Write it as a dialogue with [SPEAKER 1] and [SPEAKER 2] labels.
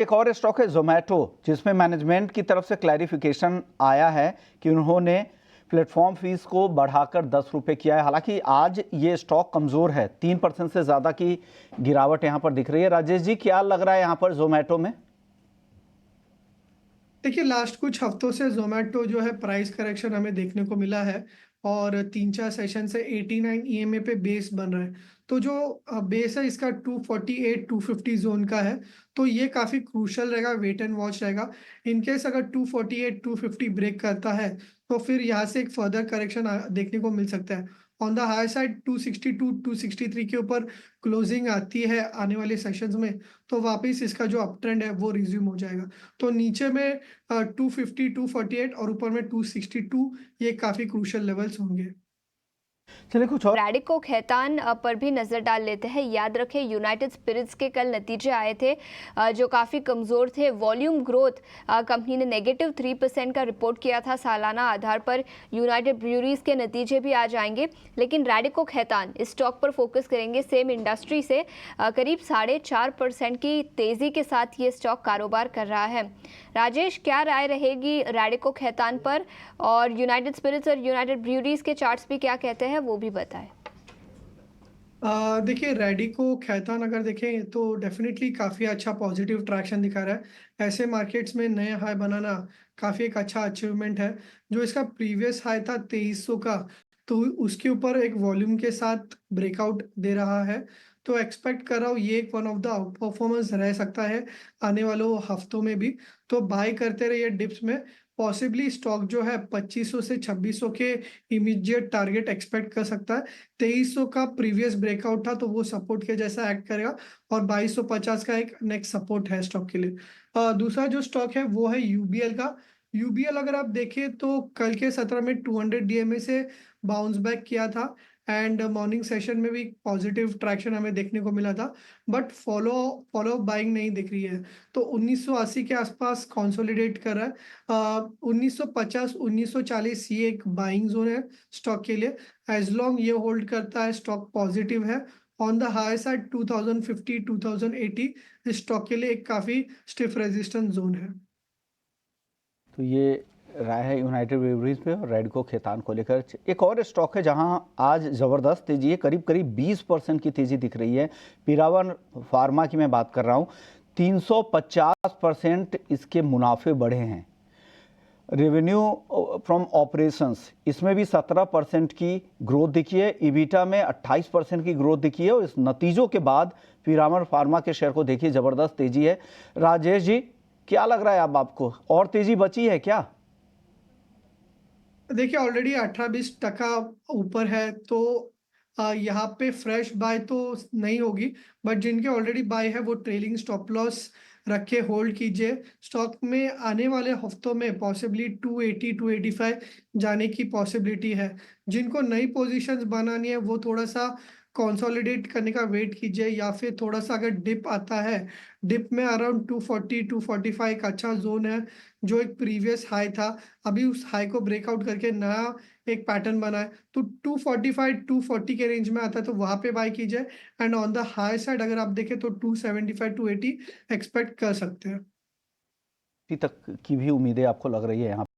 [SPEAKER 1] एक और स्टॉक है जोमेटो, जिसमें मैनेजमेंट की तरफ से क्लैरिफिकेशन आया है कि उन्होंने प्लेटफॉर्म फीस को बढ़ाकर 10 रुपये किया है। हालांकि आज ये स्टॉक कमजोर है, 3% से ज्यादा की गिरावट यहां पर दिख रही है। राजेश जी, क्या लग रहा है यहां पर जोमेटो में?
[SPEAKER 2] देखिए, लास्ट कुछ हफ्तों से जोमेटो जो है प्राइस करेक्शन हमें देखने को मिला है और 3-4 सेशन से 89 ईएमए पे बेस बन रहा है। तो जो बेस है इसका 248 250 जोन का है। तो ये काफ़ी क्रूशल रहेगा, वेट एंड वॉच रहेगा। इन केस अगर 248 250 ब्रेक करता है तो फिर यहाँ से एक फर्दर करेक्शन देखने को मिल सकता है। ऑन द हाई साइड 262 263 के ऊपर क्लोजिंग आती है आने वाले सेशंस में, तो वापस इसका जो अप ट्रेंड है वो रिज्यूम हो जाएगा। तो नीचे में 250 248 और ऊपर में 262, ये काफी क्रूशियल लेवल्स होंगे।
[SPEAKER 1] चलिए कुछ और।
[SPEAKER 3] रैडिको खैतान पर भी नजर डाल लेते हैं। याद रखें, यूनाइटेड स्पिरिट्स के कल नतीजे आए थे जो काफ़ी कमज़ोर थे। वॉल्यूम ग्रोथ कंपनी ने -3% का रिपोर्ट किया था। सालाना आधार पर यूनाइटेड ब्रूअरीज के नतीजे भी आ जाएंगे, लेकिन रैडिको खैतान इस स्टॉक पर फोकस करेंगे। सेम इंडस्ट्री से करीब 4.5% की तेज़ी के साथ ये स्टॉक कारोबार कर रहा है। राजेश, क्या राय रहेगी रैडिको खैतान पर, और यूनाइटेड स्पिरिट्स और यूनाइटेड ब्रूअरीज के चार्ट्स भी क्या कहते हैं वो भी बताएं।
[SPEAKER 2] देखिए, रैडिको खैतान अगर देखें तो डेफिनेटली काफ़ी अच्छा पॉजिटिव ट्रैक्शन दिखा रहा है। ऐसे मार्केट्स में नए हाई बनाना काफ़ी एक अच्छा अचीवमेंट है। जो इसका प्रीवियस हाई था 2300 का, तो उसके ऊपर एक वॉल्यूम के साथ ब्रेकआउट दे रहा है। तो एक्सपेक्ट कर रहा हूँ ये एक one of the out performance रह सकता है आने वालों हफ्तों में भी। तो बाय करते रहिए डिप्स में। पॉसिबली स्टॉक जो है 2500 से 2600 के इमीडिएट टारगेट एक्सपेक्ट कर सकता है। 2300 का प्रीवियस ब्रेकआउट था तो वो सपोर्ट के जैसा एक्ट करेगा, और 2250 का एक नेक्स्ट सपोर्ट है स्टॉक के लिए। दूसरा जो स्टॉक है वो है यूबीएल का। यूबीएल अगर आप देखें तो कल के सत्र में 200 डीएमए से बाउंस बैक किया था, एंड मॉर्निंग सेशन में भी पॉजिटिव ट्रैक्शन हमें देखने को मिला था। बट फॉलो फॉलो बाइंग नहीं दिख रही है। तो 1980 के आसपास कंसोलिडेट कर रहा है। 1950 1940 ये एक बाइंग जोन है स्टॉक के लिए। एज लॉन्ग ये होल्ड करता है, स्टॉक पॉजिटिव है। ऑन द हाई साइड 2050 2080 इस स्टॉक के लिए एक काफी स्टिफ रेजिस्टेंस जोन है।
[SPEAKER 1] तो ये राय है यूनाइटेड ब्रूअरीज पे और रैडिको खैतान को लेकर। एक और स्टॉक है जहां आज जबरदस्त तेजी है, करीब करीब 20% की तेजी दिख रही है। पीरावन फार्मा की मैं बात कर रहा हूं। 350% इसके मुनाफे बढ़े हैं। रेवेन्यू फ्रॉम ऑपरेशंस, इसमें भी 17% की ग्रोथ दिखी है। ईबिटा में 28% की ग्रोथ दिखी है। और इस नतीजों के बाद पीरामल फार्मा के शेयर को देखिए, जबरदस्त तेजी है। राजेश जी, क्या लग रहा है अब आपको, और तेजी बची है क्या?
[SPEAKER 2] देखिए, ऑलरेडी 18-20% ऊपर है, तो यहाँ पे फ्रेश बाय तो नहीं होगी। बट जिनके ऑलरेडी बाय है वो ट्रेलिंग स्टॉप लॉस रखे होल्ड कीजिए। स्टॉक में आने वाले हफ्तों में पॉसिबली 280 285 जाने की पॉसिबिलिटी है। जिनको नई पोजीशंस बनानी है वो थोड़ा सा कंसोलिडेट करने का वेट कीजिए, या फिर थोड़ा सा अगर डिप आता है, डिप में अराउंड 240 245 का अच्छा जोन है। जो एक प्रीवियस हाई था, अभी उस हाई को ब्रेकआउट करके नया एक पैटर्न बना है। तो 245 240 के रेंज में आता है तो वहां पे बाय कीजिए। And on the high side अगर आप देखें तो 275 280 एक्सपेक्ट कर सकते हैं।
[SPEAKER 1] तक की भी उम्मीदें आपको लग रही है यहाँ?